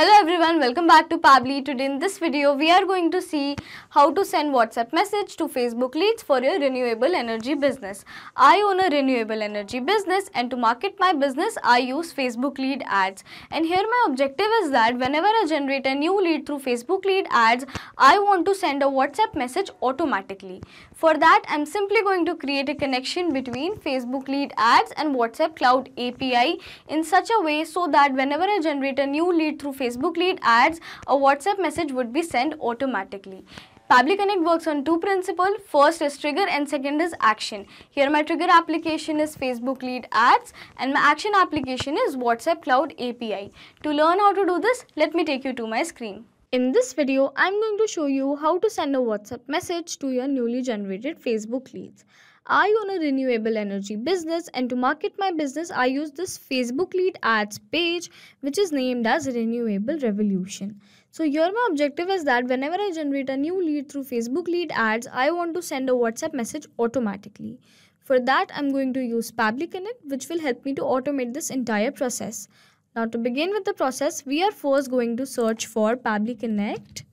Hello everyone, welcome back to Pably. Today in this video, we are going to see how to send WhatsApp message to Facebook leads for your renewable energy business. I own a renewable energy business and to market my business, I use Facebook lead ads. And here my objective is that whenever I generate a new lead through Facebook lead ads, I want to send a WhatsApp message automatically. For that, I'm simply going to create a connection between Facebook lead ads and WhatsApp Cloud API in such a way so that whenever I generate a new lead through Facebook lead ads, a WhatsApp message would be sent automatically. Pably Connect works on two principles. First is trigger and second is action. Here my trigger application is Facebook lead ads and my action application is WhatsApp Cloud API. To learn how to do this, let me take you to my screen. In this video, I'm going to show you how to send a WhatsApp message to your newly generated Facebook leads. I own a renewable energy business and to market my business, I use this Facebook lead ads page which is named as Renewable Revolution. So here my objective is that whenever I generate a new lead through Facebook lead ads, I want to send a WhatsApp message automatically. For that, I'm going to use Pably Connect which will help me to automate this entire process. Now to begin with the process, we are first going to search for Pably Connect.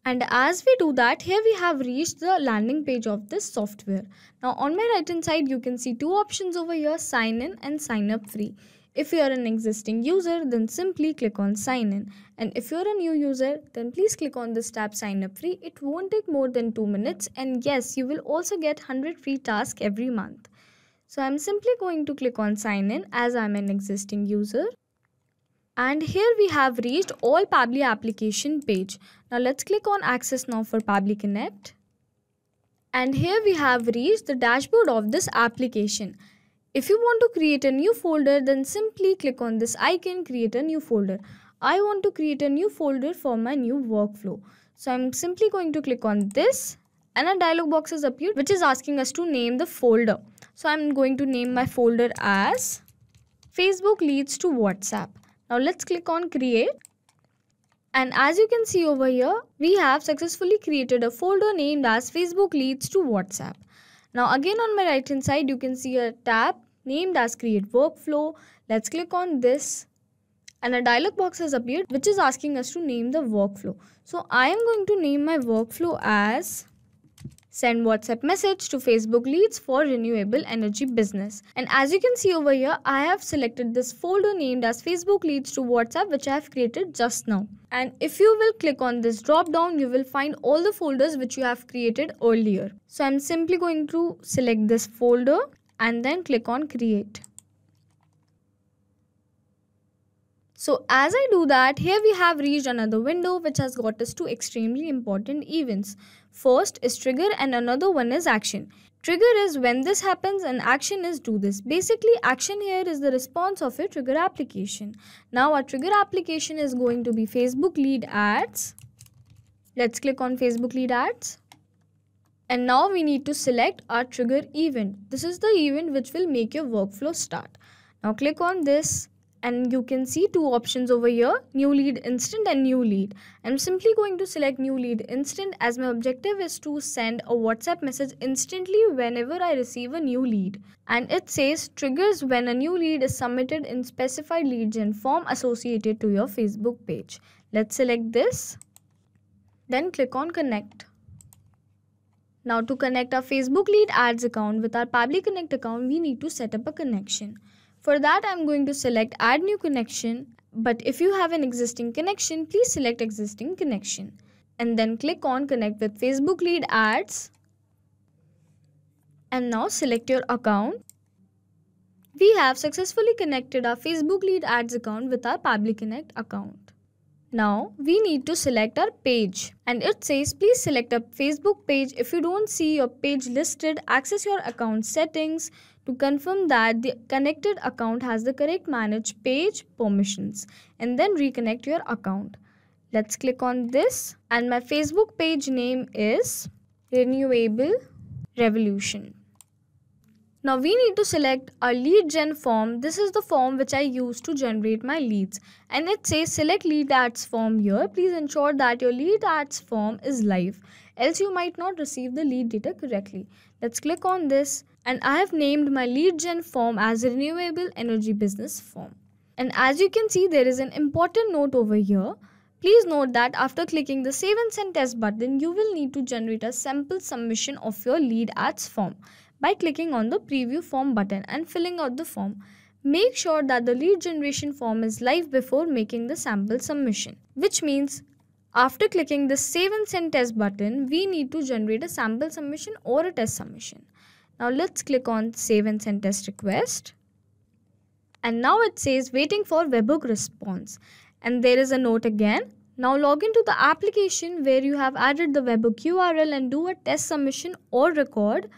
And as we do that, here we have reached the landing page of this software. Now on my right hand side, you can see two options over here, sign in and sign up free. If you are an existing user, then simply click on sign in. And if you are a new user, then please click on this tab sign up free. It won't take more than 2 minutes. And yes, you will also get 100 free tasks every month. So I'm simply going to click on sign in as I'm an existing user. And here we have reached all Pably application page. Now let's click on access now for Pably Connect. And here we have reached the dashboard of this application. If you want to create a new folder, then simply click on this icon, create a new folder. I want to create a new folder for my new workflow. So I'm simply going to click on this and a dialog box has appeared which is asking us to name the folder. So I'm going to name my folder as Facebook leads to WhatsApp. Now let's click on create. And as you can see over here, we have successfully created a folder named as Facebook leads to WhatsApp. Now again on my right hand side, you can see a tab named as create workflow. Let's click on this. And a dialog box has appeared which is asking us to name the workflow. So I am going to name my workflow as send WhatsApp message to Facebook leads for renewable energy business. And as you can see over here, I have selected this folder named as Facebook leads to WhatsApp which I have created just now. And if you will click on this drop down, you will find all the folders which you have created earlier. So I'm simply going to select this folder and then click on create. So as I do that, here we have reached another window which has got us two extremely important events. First is trigger and another one is action. Trigger is when this happens and action is do this. Basically, action here is the response of your trigger application. Now our trigger application is going to be Facebook lead ads. Let's click on Facebook lead ads. And now we need to select our trigger event. This is the event which will make your workflow start. Now click on this. And you can see two options over here, new lead instant and new lead. I'm simply going to select new lead instant as my objective is to send a WhatsApp message instantly whenever I receive a new lead. And it says triggers when a new lead is submitted in specified lead gen form associated to your Facebook page. Let's select this. Then click on connect. Now to connect our Facebook lead ads account with our Pably Connect account, we need to set up a connection. For that, I'm going to select add new connection. But if you have an existing connection, please select existing connection. And then click on connect with Facebook lead ads. And now select your account. We have successfully connected our Facebook lead ads account with our Pably Connect account. Now we need to select our page. And it says please select a Facebook page. If you don't see your page listed, access your account settings to confirm that the connected account has the correct manage page permissions and then reconnect your account. Let's click on this and my Facebook page name is Renewable Revolution. Now we need to select our lead gen form. This is the form which I use to generate my leads. And it says select lead ads form here. Please ensure that your lead ads form is live, else you might not receive the lead data correctly. Let's click on this and I have named my lead gen form as Renewable Energy Business Form. And as you can see, there is an important note over here. Please note that after clicking the Save and Send Test button, you will need to generate a sample submission of your lead ads form by clicking on the Preview Form button and filling out the form. Make sure that the lead generation form is live before making the sample submission, which means after clicking the Save and Send Test button, we need to generate a sample submission or a test submission. Now let's click on Save and Send Test Request. And now it says waiting for webhook response. And there is a note again. Now log into the application where you have added the webhook URL and do a test submission or record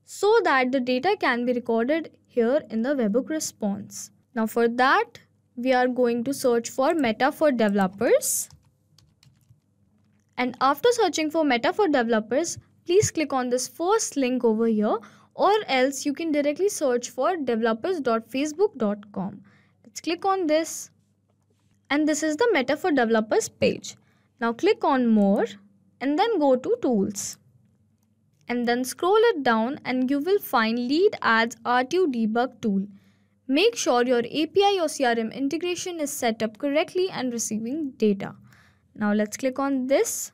so that the data can be recorded here in the webhook response. Now for that, we are going to search for Meta for Developers. And after searching for Meta for Developers, please click on this first link over here, or else you can directly search for developers.facebook.com. Let's click on this. And this is the Meta for Developers page. Now click on More and then go to Tools. And then scroll it down and you will find Lead Ads RTU Debug tool. Make sure your API or CRM integration is set up correctly and receiving data. Now let's click on this.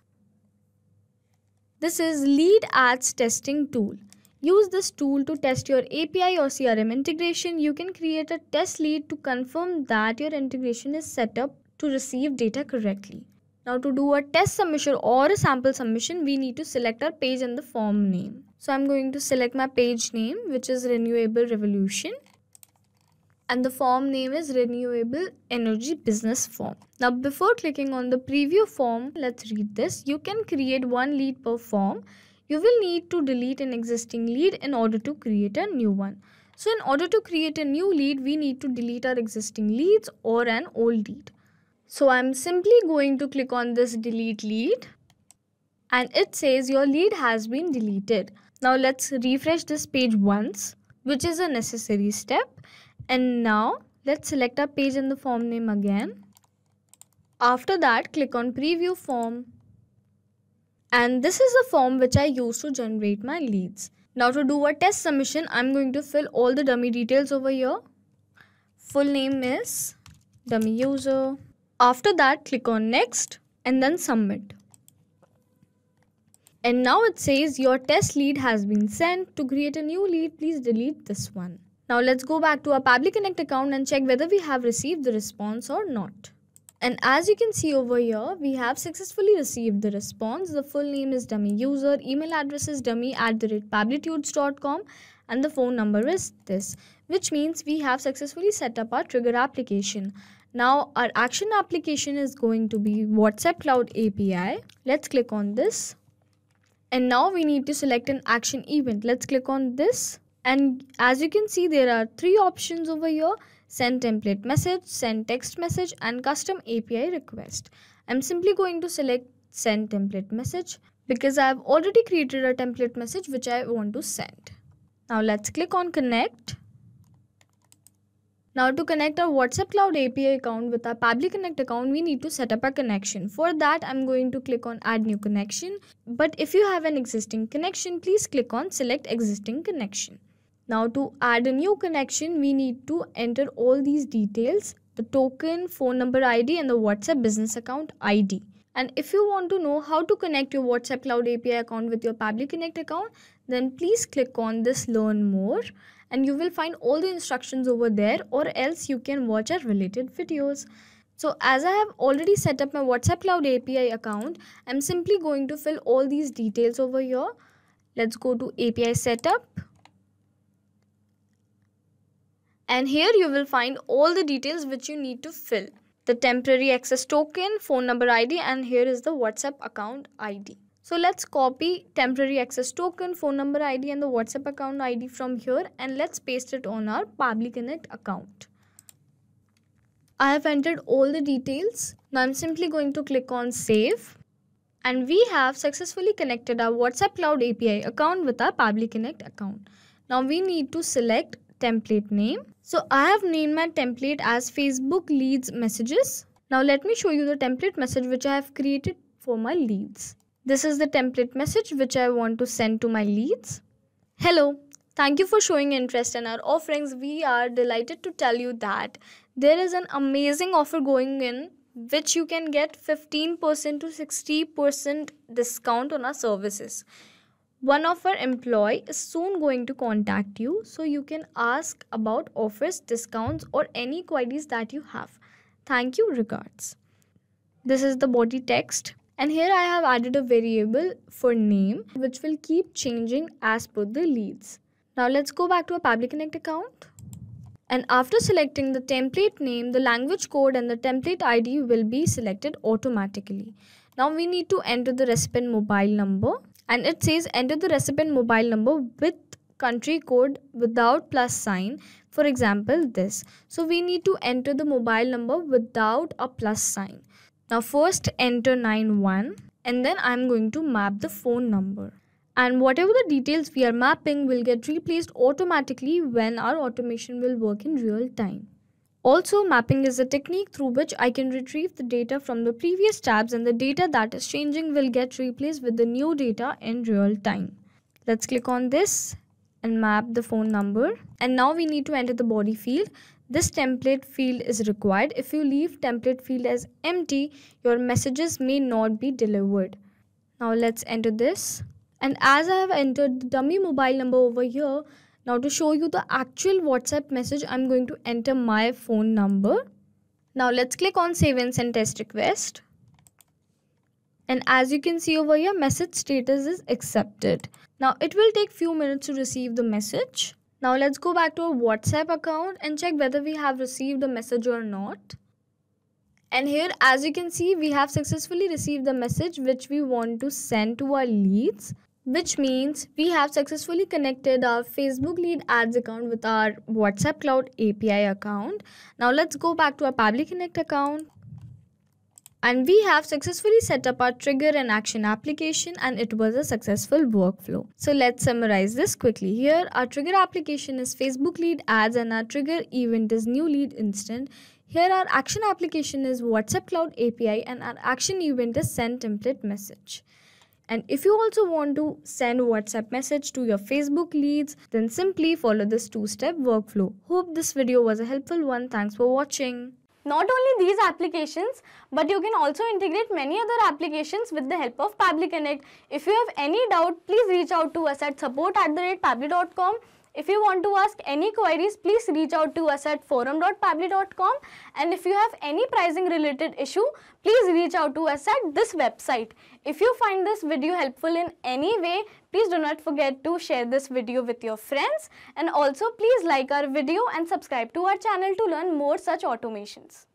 This is Lead Ads Testing tool. Use this tool to test your API or CRM integration. You can create a test lead to confirm that your integration is set up to receive data correctly. Now to do a test submission or a sample submission, we need to select our page and the form name. So I'm going to select my page name, which is Renewable Revolution. And the form name is Renewable Energy Business Form. Now before clicking on the preview form, let's read this. You can create one lead per form. You will need to delete an existing lead in order to create a new one. So in order to create a new lead, we need to delete our existing leads or an old lead. So I'm simply going to click on this delete lead and it says your lead has been deleted. Now let's refresh this page once, which is a necessary step. And now let's select our page and the form name again. After that, click on preview form. And this is the form which I use to generate my leads. Now to do a test submission, I'm going to fill all the dummy details over here. Full name is dummy user. After that, click on next and then submit. And now it says your test lead has been sent. To create a new lead, please delete this one. Now let's go back to our Pabbly Connect account and check whether we have received the response or not. And as you can see over here, we have successfully received the response. The full name is dummy user, email address is dummy@pabblytudes.com and the phone number is this, which means we have successfully set up our trigger application. Now our action application is going to be WhatsApp Cloud API. Let's click on this. And now we need to select an action event. Let's click on this. And as you can see, there are three options over here. Send template message, send text message and custom API request. I'm simply going to select send template message because I have already created a template message which I want to send. Now let's click on connect. Now to connect our WhatsApp Cloud API account with our Pabbly Connect account, we need to set up a connection. For that, I'm going to click on add new connection. But if you have an existing connection, please click on select existing connection. Now to add a new connection, we need to enter all these details, the token, phone number ID and the WhatsApp business account ID. And if you want to know how to connect your WhatsApp Cloud API account with your Pabbly Connect account, then please click on this learn more and you will find all the instructions over there, or else you can watch our related videos. So as I have already set up my WhatsApp Cloud API account, I'm simply going to fill all these details over here. Let's go to API setup. And here you will find all the details which you need to fill. The temporary access token, phone number ID, and here is the WhatsApp account ID. So let's copy temporary access token, phone number ID and the WhatsApp account ID from here and let's paste it on our Pabbly Connect account. I have entered all the details. Now I'm simply going to click on save. And we have successfully connected our WhatsApp Cloud API account with our Pabbly Connect account. Now we need to select template name. So I have named my template as Facebook Leads Messages. Now let me show you the template message which I have created for my leads. This is the template message which I want to send to my leads. Hello, thank you for showing interest in our offerings. We are delighted to tell you that There is an amazing offer going in which you can get 15% to 60% discount on our services. One of our employee is soon going to contact you, so you can ask about offers, discounts, or any queries that you have. Thank you, regards. This is the body text, and here I have added a variable for name which will keep changing as per the leads. Now let's go back to our Pabbly Connect account. And after selecting the template name, the language code and the template ID will be selected automatically. Now we need to enter the recipient mobile number, and it says enter the recipient mobile number with country code without plus sign. For example, this. So we need to enter the mobile number without a plus sign. Now first enter 91, and then I'm going to map the phone number. And whatever the details we are mapping will get replaced automatically when our automation will work in real time. Also, mapping is a technique through which I can retrieve the data from the previous tabs, and the data that is changing will get replaced with the new data in real time. Let's click on this and map the phone number. And now we need to enter the body field. This template field is required. If you leave template field as empty, your messages may not be delivered. Now let's enter this. And as I have entered the dummy mobile number over here, now to show you the actual WhatsApp message, I'm going to enter my phone number. Now let's click on save and send test request. And as you can see over here, message status is accepted. Now it will take few minutes to receive the message. Now let's go back to our WhatsApp account and check whether we have received a message or not. And here, as you can see, we have successfully received the message which we want to send to our leads, which means we have successfully connected our Facebook lead ads account with our WhatsApp Cloud API account. Now let's go back to our Pabbly Connect account. And we have successfully set up our trigger and action application, and it was a successful workflow. So let's summarize this quickly. Here, our trigger application is Facebook lead ads and our trigger event is new lead instant. Here, our action application is WhatsApp Cloud API and our action event is send template message. And if you also want to send WhatsApp message to your Facebook leads, then simply follow this two-step workflow. Hope this video was a helpful one. Thanks for watching. Not only these applications, but you can also integrate many other applications with the help of Pabbly Connect. If you have any doubt, please reach out to us at support@pabbly.com. If you want to ask any queries, please reach out to us at forum.pabbly.com. And if you have any pricing related issue, please reach out to us at this website. If you find this video helpful in any way, please do not forget to share this video with your friends. And also please like our video and subscribe to our channel to learn more such automations.